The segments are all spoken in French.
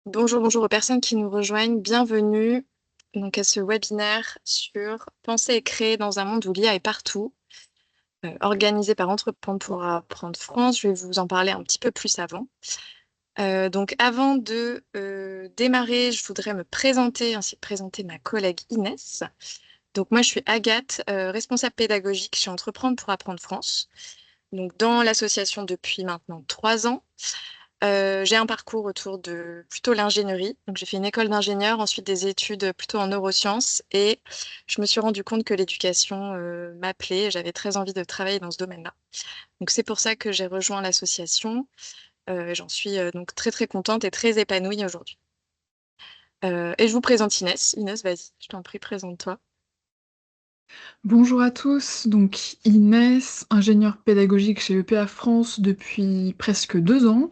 Bonjour, bonjour aux personnes qui nous rejoignent. Bienvenue donc à ce webinaire sur penser et créer dans un monde où l'IA est partout, organisé par Entreprendre pour apprendre France. Je vais vous en parler un petit peu plus avant. Donc avant de démarrer, je voudrais me présenter ainsi que présenter ma collègue Inès. Donc moi, je suis Agathe, responsable pédagogique chez Entreprendre pour apprendre France. Donc dans l'association depuis maintenant 3 ans. J'ai un parcours autour de plutôt l'ingénierie. Donc, j'ai fait une école d'ingénieur, ensuite des études plutôt en neurosciences. Et je me suis rendu compte que l'éducation m'appelait. Et j'avais très envie de travailler dans ce domaine-là. Donc, c'est pour ça que j'ai rejoint l'association. J'en suis donc très, très contente et très épanouie aujourd'hui. Et je vous présente Inès. Inès, vas-y, je t'en prie, présente-toi. Bonjour à tous, donc Inès, ingénieure pédagogique chez EPA France depuis presque 2 ans,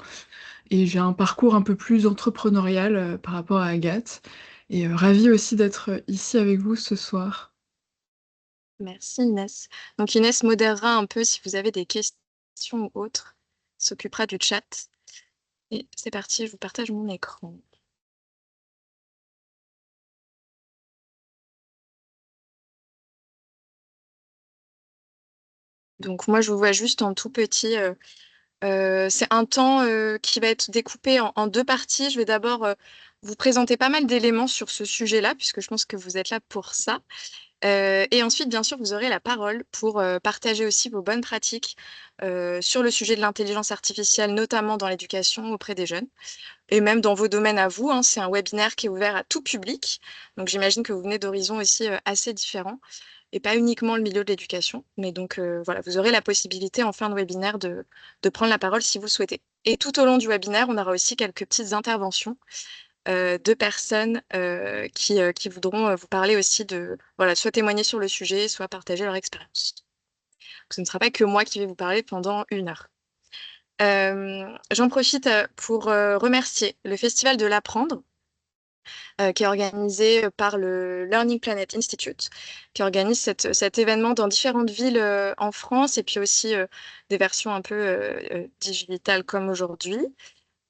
et j'ai un parcours un peu plus entrepreneurial par rapport à Agathe, et ravie aussi d'être ici avec vous ce soir. Merci, Inès. Donc, Inès modérera un peu si vous avez des questions ou autres. S'occupera du chat. Et c'est parti, je vous partage mon écran. Donc moi, je vous vois juste en tout petit. C'est un temps qui va être découpé en deux parties. Je vais d'abord vous présenter pas mal d'éléments sur ce sujet-là, puisque je pense que vous êtes là pour ça. Et ensuite, bien sûr, vous aurez la parole pour partager aussi vos bonnes pratiques sur le sujet de l'intelligence artificielle, notamment dans l'éducation auprès des jeunes, et même dans vos domaines à vous, hein. C'est un webinaire qui est ouvert à tout public. Donc j'imagine que vous venez d'horizons aussi assez différents et pas uniquement le milieu de l'éducation. Mais donc voilà, vous aurez la possibilité en fin de webinaire de prendre la parole si vous souhaitez. Et tout au long du webinaire, on aura aussi quelques petites interventions de personnes qui voudront vous parler aussi de, voilà, soit témoigner sur le sujet, soit partager leur expérience. Donc, ce ne sera pas que moi qui vais vous parler pendant 1 heure. J'en profite pour remercier le Festival de l'Apprendre, qui est organisé par le Learning Planet Institute, qui organise cet événement dans différentes villes en France et puis aussi des versions un peu digitales comme aujourd'hui.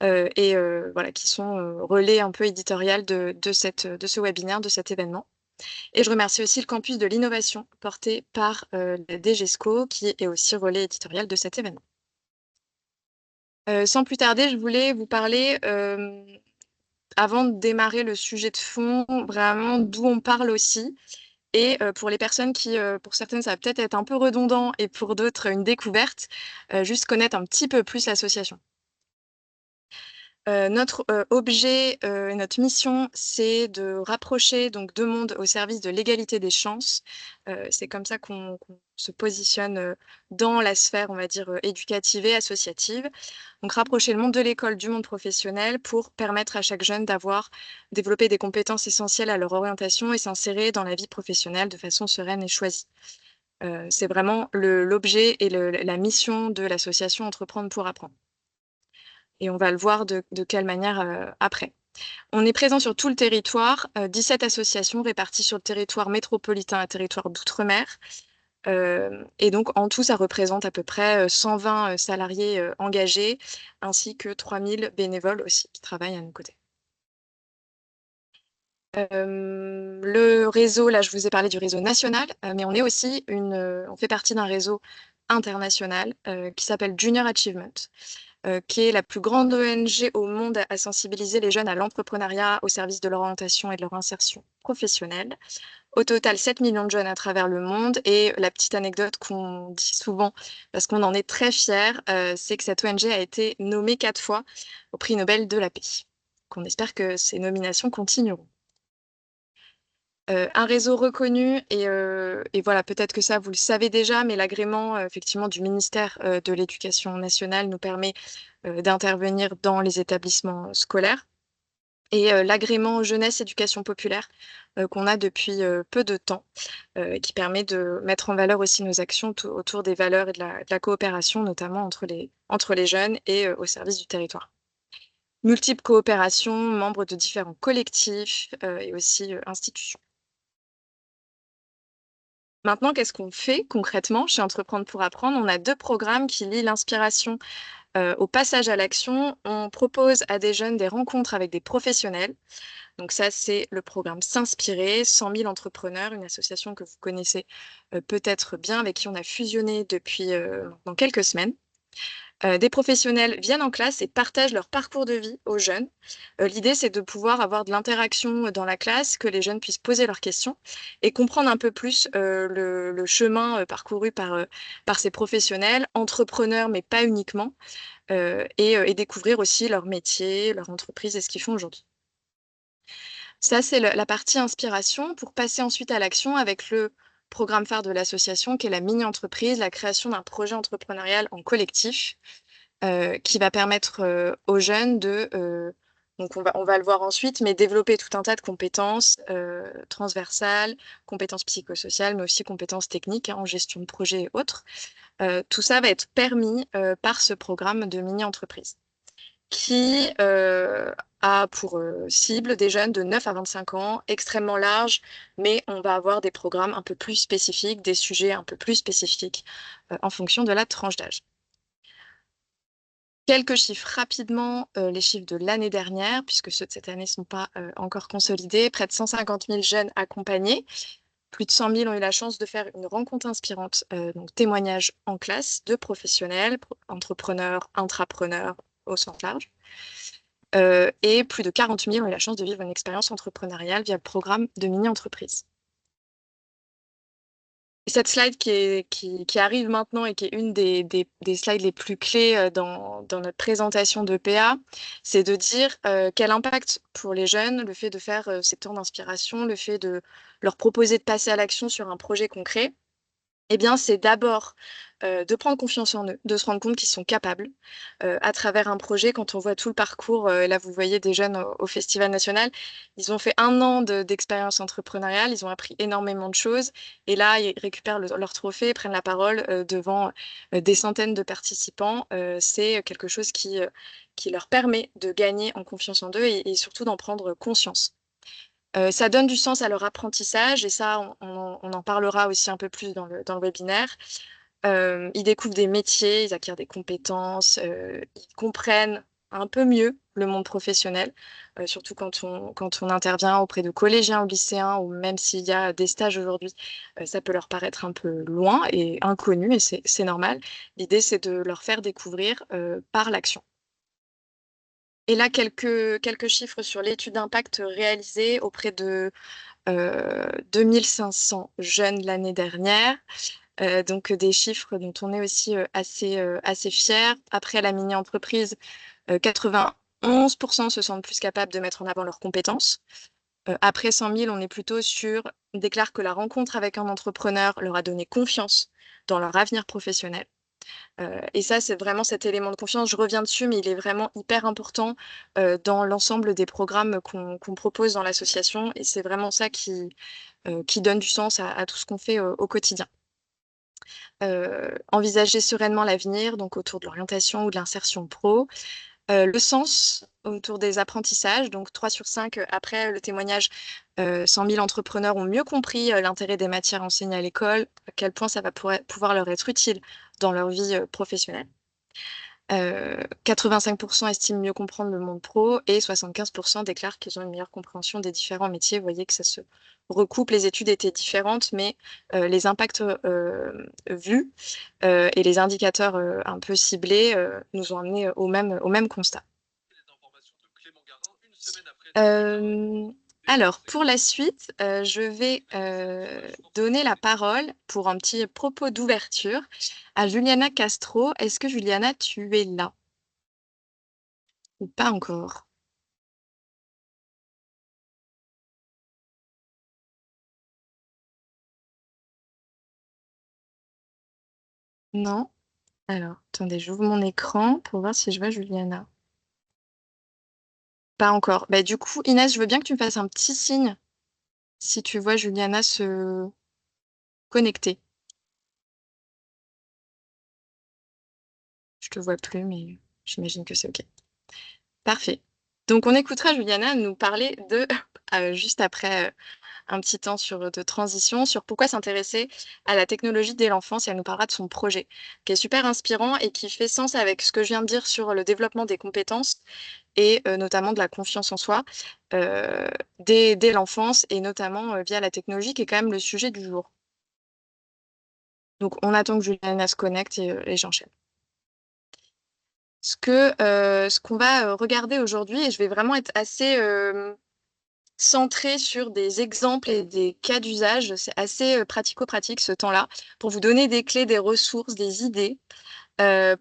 Et voilà, qui sont relais un peu éditorial de ce webinaire, de cet événement. Et je remercie aussi le campus de l'innovation porté par la DGESCO, qui est aussi relais éditorial de cet événement. Sans plus tarder, je voulais vous parler avant de démarrer le sujet de fond, vraiment d'où on parle aussi. Et pour les personnes qui, pour certaines, ça va peut-être être un peu redondant et pour d'autres, une découverte, juste connaître un petit peu plus l'association. Notre objet et notre mission, c'est de rapprocher donc deux mondes au service de l'égalité des chances. C'est comme ça qu'on se positionne dans la sphère, on va dire, éducative et associative. Donc rapprocher le monde de l'école du monde professionnel pour permettre à chaque jeune d'avoir développé des compétences essentielles à leur orientation et s'insérer dans la vie professionnelle de façon sereine et choisie. C'est vraiment l'objet et la mission de l'association Entreprendre pour apprendre. Et on va le voir de quelle manière après. On est présent sur tout le territoire, 17 associations réparties sur le territoire métropolitain et territoire d'outre-mer. Et donc, en tout, ça représente à peu près 120 salariés engagés, ainsi que 3000 bénévoles aussi qui travaillent à nos côtés. Le réseau, là, je vous ai parlé du réseau national, mais on fait partie d'un réseau international qui s'appelle Junior Achievement, qui est la plus grande ONG au monde à sensibiliser les jeunes à l'entrepreneuriat au service de leur orientation et de leur insertion professionnelle. Au total, 7 millions de jeunes à travers le monde. Et la petite anecdote qu'on dit souvent, parce qu'on en est très fiers, c'est que cette ONG a été nommée 4 fois au prix Nobel de la paix. Qu'on espère que ces nominations continueront. Un réseau reconnu, et voilà, peut-être que ça, vous le savez déjà, mais l'agrément effectivement du ministère de l'Éducation nationale nous permet d'intervenir dans les établissements scolaires. Et l'agrément jeunesse éducation populaire qu'on a depuis peu de temps, qui permet de mettre en valeur aussi nos actions autour des valeurs et de la coopération, notamment entre les jeunes et au service du territoire. Multiples coopérations, membres de différents collectifs et aussi institutions. Maintenant, qu'est-ce qu'on fait concrètement chez Entreprendre pour apprendre? On a 2 programmes qui lient l'inspiration Au passage à l'action, on propose à des jeunes des rencontres avec des professionnels. Donc ça, c'est le programme S'inspirer, 100 000 entrepreneurs, une association que vous connaissez peut-être bien, avec qui on a fusionné depuis maintenant quelques semaines. Des professionnels viennent en classe et partagent leur parcours de vie aux jeunes. L'idée, c'est de pouvoir avoir de l'interaction dans la classe, que les jeunes puissent poser leurs questions et comprendre un peu plus le chemin parcouru par ces professionnels, entrepreneurs, mais pas uniquement, et découvrir aussi leur métier, leur entreprise et ce qu'ils font aujourd'hui. Ça, c'est la partie inspiration pour passer ensuite à l'action avec le programme phare de l'association, qui est la mini-entreprise, la création d'un projet entrepreneurial en collectif, qui va permettre aux jeunes donc on va le voir ensuite, mais développer tout un tas de compétences transversales, compétences psychosociales, mais aussi compétences techniques, hein, en gestion de projet et autres. Tout ça va être permis par ce programme de mini-entreprise qui a pour cible des jeunes de 9 à 25 ans, extrêmement large, mais on va avoir des programmes un peu plus spécifiques, des sujets un peu plus spécifiques en fonction de la tranche d'âge. Quelques chiffres rapidement, les chiffres de l'année dernière, puisque ceux de cette année ne sont pas encore consolidés. Près de 150 000 jeunes accompagnés. Plus de 100 000 ont eu la chance de faire une rencontre inspirante, donc témoignages en classe de professionnels, entrepreneurs, intrapreneurs au sens large. Et plus de 40 000 ont eu la chance de vivre une expérience entrepreneuriale via le programme de mini-entreprise. Cette slide qui arrive maintenant et qui est une des slides les plus clés dans notre présentation de PA, c'est de dire quel impact pour les jeunes, le fait de faire ces temps d'inspiration, le fait de leur proposer de passer à l'action sur un projet concret. Eh bien, c'est d'abord de prendre confiance en eux, de se rendre compte qu'ils sont capables à travers un projet. Quand on voit tout le parcours, là, vous voyez des jeunes au Festival national, ils ont fait 1 an d'expérience entrepreneuriale, ils ont appris énormément de choses. Et là, ils récupèrent leur trophée, prennent la parole devant des centaines de participants. C'est quelque chose qui leur permet de gagner en confiance en eux et surtout d'en prendre conscience. Ça donne du sens à leur apprentissage et ça, on en parlera aussi un peu plus dans le webinaire. Ils découvrent des métiers, ils acquièrent des compétences, ils comprennent un peu mieux le monde professionnel, surtout quand on intervient auprès de collégiens ou lycéens, ou même s'il y a des stages aujourd'hui, ça peut leur paraître un peu loin et inconnu, et c'est normal. L'idée, c'est de leur faire découvrir par l'action. Et là, quelques chiffres sur l'étude d'impact réalisée auprès de 2500 jeunes l'année dernière. Donc des chiffres dont on est aussi assez fiers. Après la mini-entreprise, 91% se sentent plus capables de mettre en avant leurs compétences. Après 100 000, on est plutôt sur déclare que la rencontre avec un entrepreneur leur a donné confiance dans leur avenir professionnel. Et ça, c'est vraiment cet élément de confiance. Je reviens dessus, mais il est vraiment hyper important dans l'ensemble des programmes qu'on propose dans l'association. Et c'est vraiment ça qui donne du sens à tout ce qu'on fait au quotidien. Envisager sereinement l'avenir, donc autour de l'orientation ou de l'insertion pro. Le sens autour des apprentissages, donc 3 sur 5 après le témoignage, 100 000 entrepreneurs ont mieux compris l'intérêt des matières enseignées à l'école, à quel point ça va pouvoir leur être utile dans leur vie professionnelle. 85% estiment mieux comprendre le monde pro et 75% déclarent qu'ils ont une meilleure compréhension des différents métiers. Vous voyez que ça se recoupe, les études étaient différentes, mais les impacts vus et les indicateurs un peu ciblés nous ont amenés au même constat. Alors, pour la suite, je vais donner la parole pour un petit propos d'ouverture à Juliana Castro. Est-ce que Juliana, tu es là? Ou pas encore? Non? Alors, attendez, j'ouvre mon écran pour voir si je vois Juliana. Pas encore. Bah, du coup, Inès, je veux bien que tu me fasses un petit signe si tu vois Juliana se connecter. Je te vois plus, mais j'imagine que c'est OK. Parfait. Donc, on écoutera Juliana nous parler de, juste après un petit temps de transition, sur pourquoi s'intéresser à la technologie dès l'enfance. Et elle nous parlera de son projet, qui est super inspirant et qui fait sens avec ce que je viens de dire sur le développement des compétences et notamment de la confiance en soi euh, dès l'enfance et notamment via la technologie, qui est quand même le sujet du jour. Donc, on attend que Juliana se connecte et j'enchaîne. Ce qu'on va regarder aujourd'hui, et je vais vraiment être assez centrée sur des exemples et des cas d'usage, c'est assez pratico-pratique ce temps-là, pour vous donner des clés, des ressources, des idées,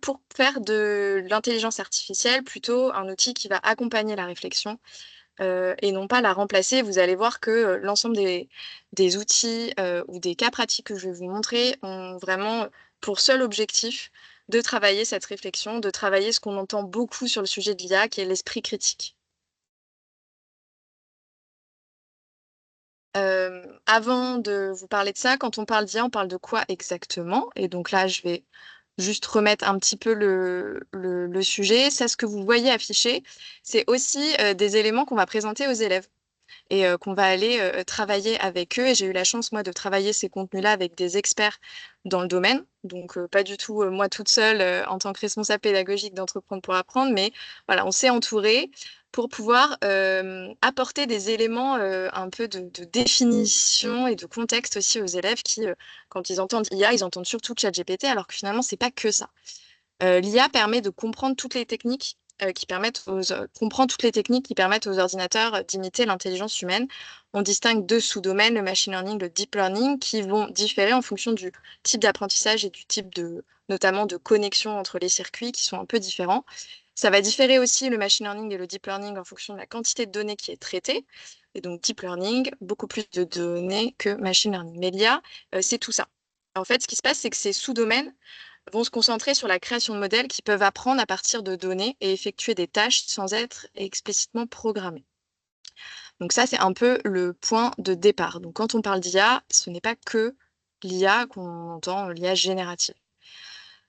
pour faire de l'intelligence artificielle plutôt un outil qui va accompagner la réflexion et non pas la remplacer. Vous allez voir que l'ensemble des outils ou des cas pratiques que je vais vous montrer ont vraiment pour seul objectif de travailler cette réflexion, de travailler ce qu'on entend beaucoup sur le sujet de l'IA, qui est l'esprit critique. Avant de vous parler de ça, quand on parle d'IA, on parle de quoi exactement? Et donc là, je vais juste remettre un petit peu le sujet. Ça, ce que vous voyez affiché, c'est aussi des éléments qu'on va présenter aux élèves et qu'on va aller travailler avec eux. Et j'ai eu la chance, moi, de travailler ces contenus-là avec des experts dans le domaine. Donc, pas du tout moi toute seule en tant que responsable pédagogique d'Entreprendre pour apprendre, mais voilà, on s'est entouré pour pouvoir apporter des éléments un peu de définition et de contexte aussi aux élèves qui, quand ils entendent IA, ils entendent surtout ChatGPT, alors que finalement, c'est pas que ça. L'IA permet de comprendre toutes les techniques comprend toutes les techniques qui permettent aux ordinateurs d'imiter l'intelligence humaine. On distingue deux sous-domaines, le machine learning, le deep learning, qui vont différer en fonction du type d'apprentissage et du type notamment de connexion entre les circuits qui sont un peu différents. Ça va différer aussi le machine learning et le deep learning en fonction de la quantité de données qui est traitée. Et donc, deep learning, beaucoup plus de données que machine learning. Mais l'IA, c'est tout ça. En fait, ce qui se passe, c'est que ces sous-domaines vont se concentrer sur la création de modèles qui peuvent apprendre à partir de données et effectuer des tâches sans être explicitement programmés. Donc ça, c'est un peu le point de départ. Donc quand on parle d'IA, ce n'est pas que l'IA qu'on entend, l'IA générative.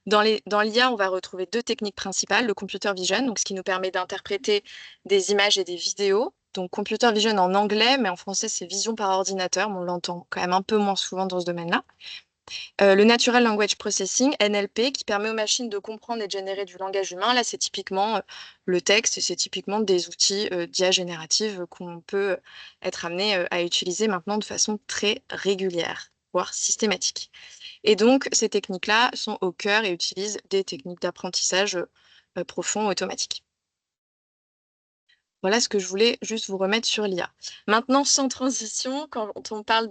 Dans l'IA, on va retrouver deux techniques principales, le computer vision, donc ce qui nous permet d'interpréter des images et des vidéos. Donc computer vision en anglais, mais en français, c'est vision par ordinateur, mais on l'entend quand même un peu moins souvent dans ce domaine-là. Le Natural Language Processing, NLP, qui permet aux machines de comprendre et de générer du langage humain. Là, c'est typiquement le texte, et c'est typiquement des outils d'IA générative qu'on peut être amené à utiliser maintenant de façon très régulière, voire systématique. Et donc, ces techniques-là sont au cœur et utilisent des techniques d'apprentissage profond automatique. Voilà ce que je voulais juste vous remettre sur l'IA. Maintenant, sans transition, quand on parle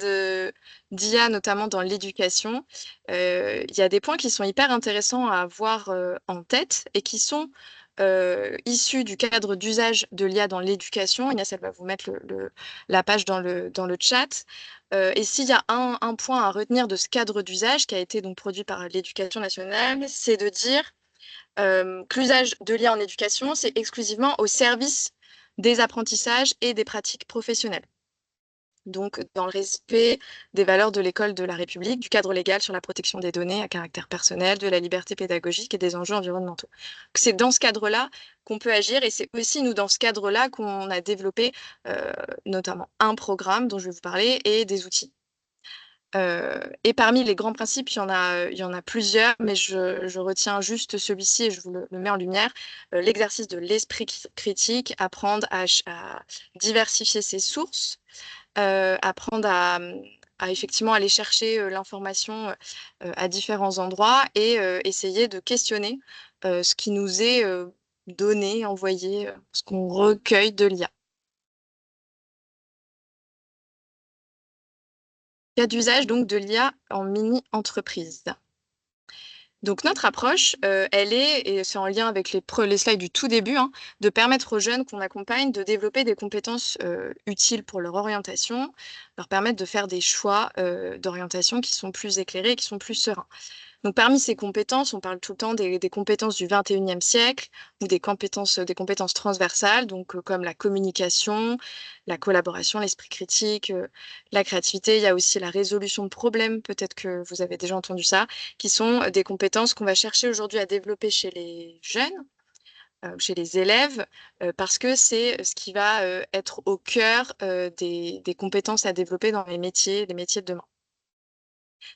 d'IA, notamment dans l'éducation, il y a des points qui sont hyper intéressants à avoir en tête et qui sont issus du cadre d'usage de l'IA dans l'éducation. Inès, elle va vous mettre la page dans le chat. Et s'il y a un point à retenir de ce cadre d'usage qui a été donc produit par l'Éducation nationale, c'est de dire que l'usage de l'IA en éducation, c'est exclusivement au service des apprentissages et des pratiques professionnelles. Donc, dans le respect des valeurs de l'école de la République, du cadre légal sur la protection des données à caractère personnel, de la liberté pédagogique et des enjeux environnementaux. C'est dans ce cadre-là qu'on peut agir et c'est aussi, nous, dans ce cadre-là qu'on a développé notamment un programme dont je vais vous parler et des outils. Et parmi les grands principes, il y en a plusieurs, mais je retiens juste celui-ci et je vous le mets en lumière. L'exercice de l'esprit critique, apprendre à diversifier ses sources, apprendre à effectivement aller chercher l'information à différents endroits et essayer de questionner ce qui nous est donné, envoyé, ce qu'on recueille de l'IA. Cas d'usage donc de l'IA en mini-entreprise. Donc notre approche, elle est, et c'est en lien avec les slides du tout début, hein, de permettre aux jeunes qu'on accompagne de développer des compétences utiles pour leur orientation, leur permettre de faire des choix d'orientation qui sont plus éclairés et qui sont plus sereins. Donc parmi ces compétences, on parle tout le temps des compétences du 21e siècle ou des compétences transversales, donc comme la communication, la collaboration, l'esprit critique, la créativité. Il y a aussi la résolution de problèmes, peut-être que vous avez déjà entendu ça, qui sont des compétences qu'on va chercher aujourd'hui à développer chez les jeunes chez les élèves, parce que c'est ce qui va être au cœur des compétences à développer dans les métiers de demain.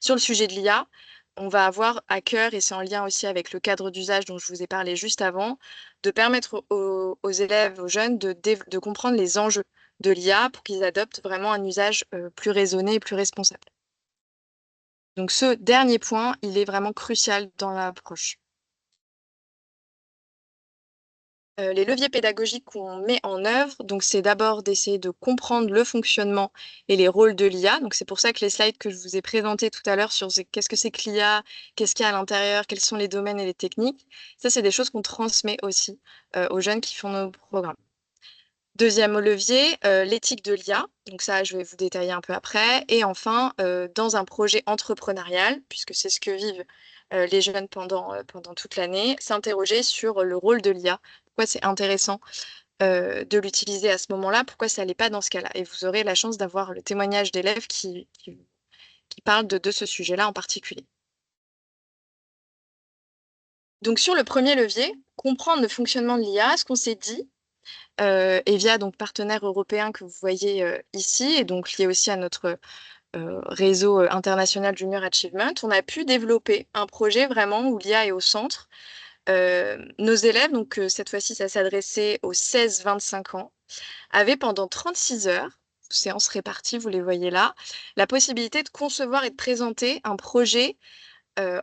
Sur le sujet de l'IA, on va avoir à cœur, et c'est en lien aussi avec le cadre d'usage dont je vous ai parlé juste avant, de permettre aux élèves, aux jeunes de comprendre les enjeux de l'IA pour qu'ils adoptent vraiment un usage plus raisonné et plus responsable. Donc ce dernier point, il est vraiment crucial dans l'approche. Les leviers pédagogiques qu'on met en œuvre, donc c'est d'abord d'essayer de comprendre le fonctionnement et les rôles de l'IA. Donc c'est pour ça que les slides que je vous ai présentés tout à l'heure sur qu'est-ce que c'est que l'IA, qu'est-ce qu'il y a à l'intérieur, quels sont les domaines et les techniques, ça c'est des choses qu'on transmet aussi aux jeunes qui font nos programmes. Deuxième levier, l'éthique de l'IA. Donc ça, je vais vous détailler un peu après. Et enfin, dans un projet entrepreneurial, puisque c'est ce que vivent les jeunes pendant toute l'année, s'interroger sur le rôle de l'IA. Pourquoi c'est intéressant de l'utiliser à ce moment-là? Pourquoi ça l'est pas dans ce cas-là? Et vous aurez la chance d'avoir le témoignage d'élèves qui parlent de ce sujet-là en particulier. Donc sur le premier levier, comprendre le fonctionnement de l'IA, ce qu'on s'est dit, et via donc partenaires européens que vous voyez ici, et donc liés aussi à notre réseau international Junior Achievement, on a pu développer un projet vraiment où l'IA est au centre. Nos élèves, donc cette fois-ci ça s'adressait aux 16-25 ans, avaient pendant 36 heures, séances réparties, vous les voyez là, la possibilité de concevoir et de présenter un projet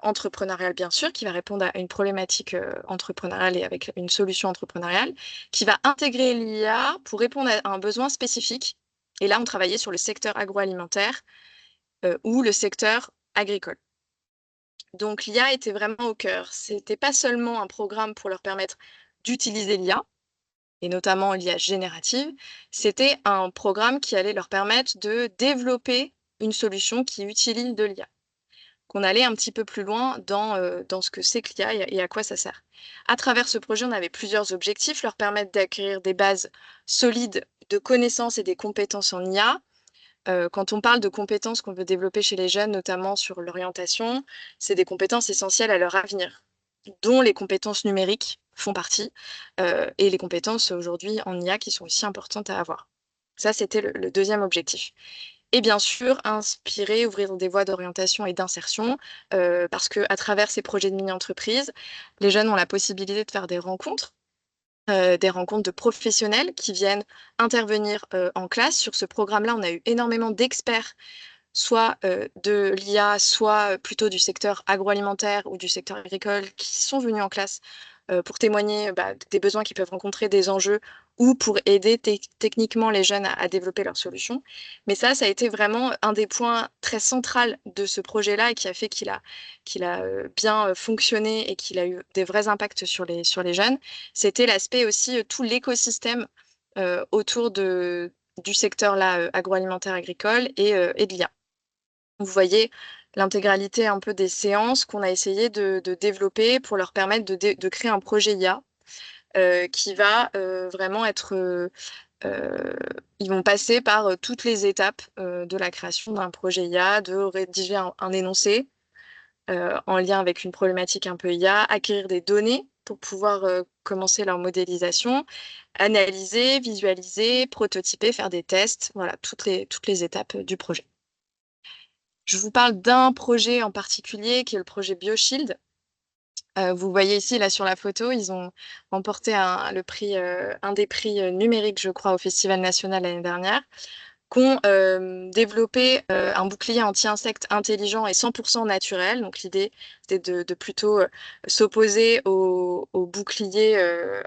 entrepreneurial bien sûr, qui va répondre à une problématique entrepreneuriale et avec une solution entrepreneuriale, qui va intégrer l'IA pour répondre à un besoin spécifique. Et là, on travaillait sur le secteur agroalimentaire ou le secteur agricole. Donc l'IA était vraiment au cœur. C'était pas seulement un programme pour leur permettre d'utiliser l'IA, et notamment l'IA générative, c'était un programme qui allait leur permettre de développer une solution qui utilise de l'IA, qu'on allait un petit peu plus loin dans ce que c'est que l'IA et à quoi ça sert. À travers ce projet, on avait plusieurs objectifs, leur permettre d'acquérir des bases solides de connaissances et des compétences en IA. Quand on parle de compétences qu'on veut développer chez les jeunes, notamment sur l'orientation, c'est des compétences essentielles à leur avenir, dont les compétences numériques font partie, et les compétences aujourd'hui en IA qui sont aussi importantes à avoir. Ça, c'était le deuxième objectif. Et bien sûr, inspirer, ouvrir des voies d'orientation et d'insertion, parce qu'à travers ces projets de mini-entreprise, les jeunes ont la possibilité de faire des rencontres de professionnels qui viennent intervenir en classe. Sur ce programme-là, on a eu énormément d'experts, soit de l'IA, soit plutôt du secteur agroalimentaire ou du secteur agricole, qui sont venus en classe pour témoigner des besoins qu'ils peuvent rencontrer, des enjeux, ou pour aider techniquement les jeunes à développer leurs solutions. Mais ça a été vraiment un des points très centraux de ce projet-là et qui a fait qu'il a bien fonctionné et qu'il a eu des vrais impacts sur les jeunes. C'était l'aspect aussi, tout l'écosystème autour du secteur là, agroalimentaire agricole et de l'IA. Vous voyez l'intégralité un peu des séances qu'on a essayé de développer pour leur permettre de créer un projet IA qui va vraiment être... ils vont passer par toutes les étapes de la création d'un projet IA, de rédiger un énoncé en lien avec une problématique un peu IA, acquérir des données pour pouvoir commencer leur modélisation, analyser, visualiser, prototyper, faire des tests, voilà, toutes les étapes du projet. Je vous parle d'un projet en particulier qui est le projet BioShield. Vous voyez ici, là sur la photo, ils ont remporté un des prix numériques, je crois, au Festival national l'année dernière, qu'ont développé un bouclier anti-insectes intelligent et 100% naturel. Donc l'idée, c'était de plutôt s'opposer au bouclier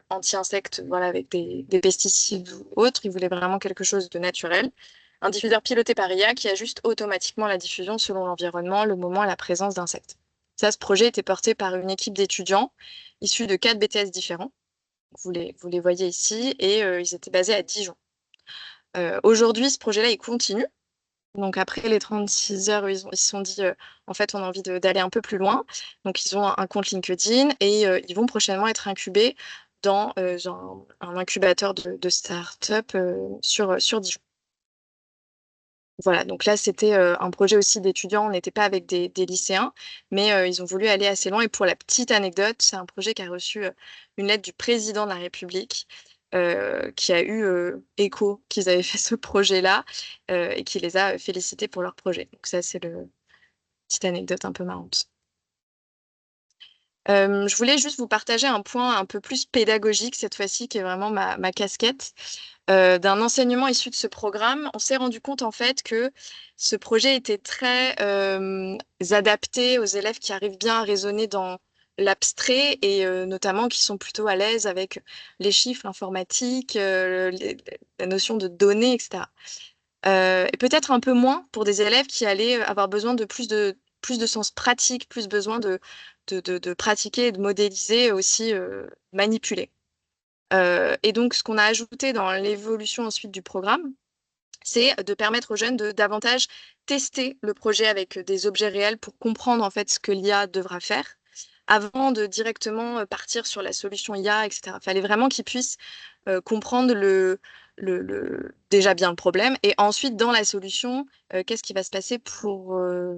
anti-insectes, voilà, avec des pesticides ou autres. Ils voulaient vraiment quelque chose de naturel. Un diffuseur piloté par IA qui ajuste automatiquement la diffusion selon l'environnement, le moment et la présence d'insectes. Ça, ce projet était porté par une équipe d'étudiants issus de 4 BTS différents. Vous les voyez ici, et ils étaient basés à Dijon. Aujourd'hui, ce projet-là, il continue. Donc après les 36 heures, ils se sont dit, en fait, on a envie d'aller un peu plus loin. Donc ils ont un compte LinkedIn et ils vont prochainement être incubés dans un incubateur de start-up sur Dijon. Voilà, donc là, c'était un projet aussi d'étudiants. On n'était pas avec des lycéens, mais ils ont voulu aller assez loin. Et pour la petite anecdote, c'est un projet qui a reçu une lettre du président de la République qui a eu écho qu'ils avaient fait ce projet-là et qui les a félicités pour leur projet. Donc ça, c'est le petite anecdote un peu marrante. Je voulais juste vous partager un point un peu plus pédagogique cette fois-ci, qui est vraiment ma casquette. D'un enseignement issu de ce programme, on s'est rendu compte en fait que ce projet était très adapté aux élèves qui arrivent bien à raisonner dans l'abstrait et notamment qui sont plutôt à l'aise avec les chiffres, l'informatique, la notion de données, etc. Et peut-être un peu moins pour des élèves qui allaient avoir besoin de plus de sens pratique, plus besoin de pratiquer et de modéliser, aussi manipuler. Et donc, ce qu'on a ajouté dans l'évolution ensuite du programme, c'est de permettre aux jeunes de davantage tester le projet avec des objets réels pour comprendre en fait ce que l'IA devra faire avant de directement partir sur la solution IA, etc. Il fallait vraiment qu'ils puissent comprendre déjà bien le problème et ensuite dans la solution, qu'est-ce qui va se passer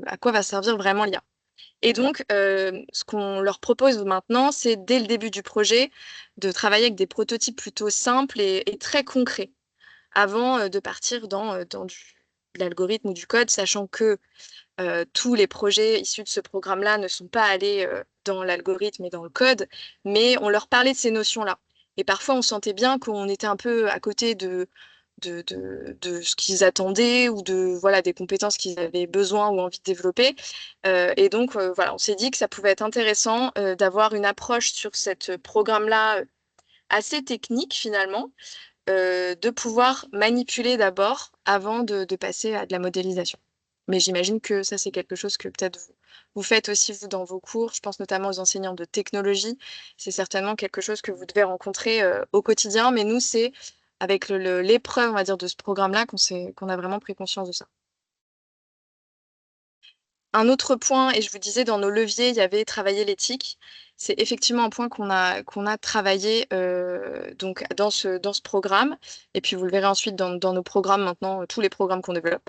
à quoi va servir vraiment l'IA. Et donc, ce qu'on leur propose maintenant, c'est dès le début du projet de travailler avec des prototypes plutôt simples et très concrets avant de partir de l'algorithme ou du code, sachant que tous les projets issus de ce programme-là ne sont pas allés dans l'algorithme et dans le code, mais on leur parlait de ces notions-là. Et parfois, on sentait bien qu'on était un peu à côté de ce qu'ils attendaient ou de voilà, des compétences qu'ils avaient besoin ou envie de développer. Et donc, voilà, on s'est dit que ça pouvait être intéressant d'avoir une approche sur ce programme-là assez technique finalement, de pouvoir manipuler d'abord avant de passer à de la modélisation. Mais j'imagine que ça, c'est quelque chose que peut-être vous faites aussi, vous, dans vos cours. Je pense notamment aux enseignants de technologie. C'est certainement quelque chose que vous devez rencontrer au quotidien. Mais nous, c'est avec l'épreuve, on va dire, de ce programme-là qu'on a vraiment pris conscience de ça. Un autre point, et je vous disais, dans nos leviers, il y avait travailler l'éthique. C'est effectivement un point qu'on a travaillé donc dans ce programme. Et puis vous le verrez ensuite dans nos programmes maintenant, tous les programmes qu'on développe,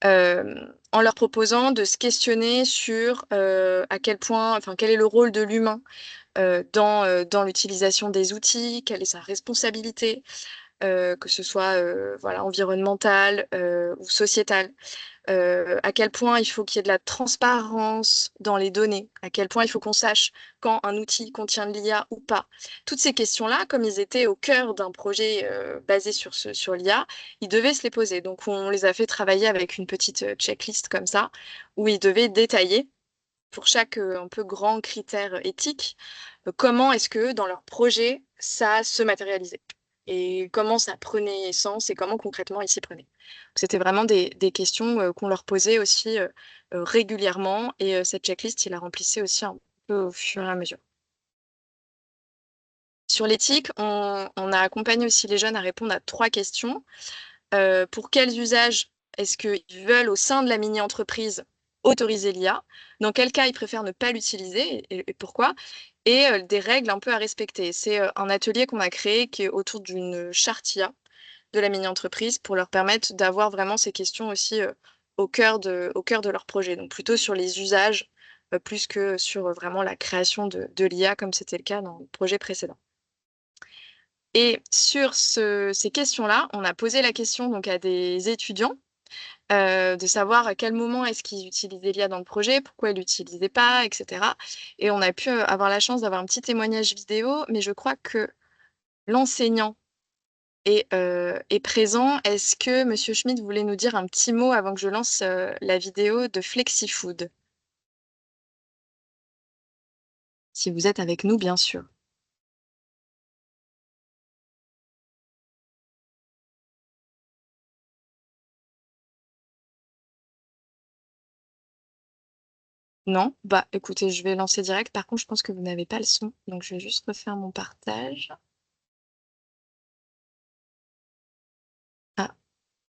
en leur proposant de se questionner sur à quel point, enfin, quel est le rôle de l'humain dans l'utilisation des outils, quelle est sa responsabilité, que ce soit voilà, environnementale ou sociétale. À quel point il faut qu'il y ait de la transparence dans les données, à quel point il faut qu'on sache quand un outil contient de l'IA ou pas. Toutes ces questions-là, comme ils étaient au cœur d'un projet basé sur l'IA, ils devaient se les poser. Donc on les a fait travailler avec une petite checklist comme ça, où ils devaient détailler pour chaque un peu grand critère éthique, comment est-ce que dans leur projet, ça se matérialisait et comment ça prenait sens et comment concrètement ils s'y prenaient. C'était vraiment des questions qu'on leur posait aussi régulièrement et cette checklist, ils la remplissaient aussi un peu au fur et à mesure. Sur l'éthique, on a accompagné aussi les jeunes à répondre à 3 questions. Pour quels usages est-ce qu'ils veulent au sein de la mini-entreprise autoriser l'IA? Dans quel cas ils préfèrent ne pas l'utiliser et pourquoi? Et des règles un peu à respecter. C'est un atelier qu'on a créé qui est autour d'une charte IA de la mini-entreprise pour leur permettre d'avoir vraiment ces questions aussi au cœur de leur projet. Donc plutôt sur les usages plus que sur vraiment la création de l'IA comme c'était le cas dans le projet précédent. Et sur ces questions-là, on a posé la question donc à des étudiants de savoir à quel moment est-ce qu'ils utilisaient l'IA dans le projet, pourquoi ils l'utilisaient pas, etc. Et on a pu avoir la chance d'avoir un petit témoignage vidéo, mais je crois que l'enseignant est présent. Est-ce que Monsieur Schmidt voulait nous dire un petit mot avant que je lance la vidéo de FlexiFood? Si vous êtes avec nous, bien sûr. Non? Bah écoutez, je vais lancer direct. Par contre, je pense que vous n'avez pas le son, donc je vais juste refaire mon partage. Ah,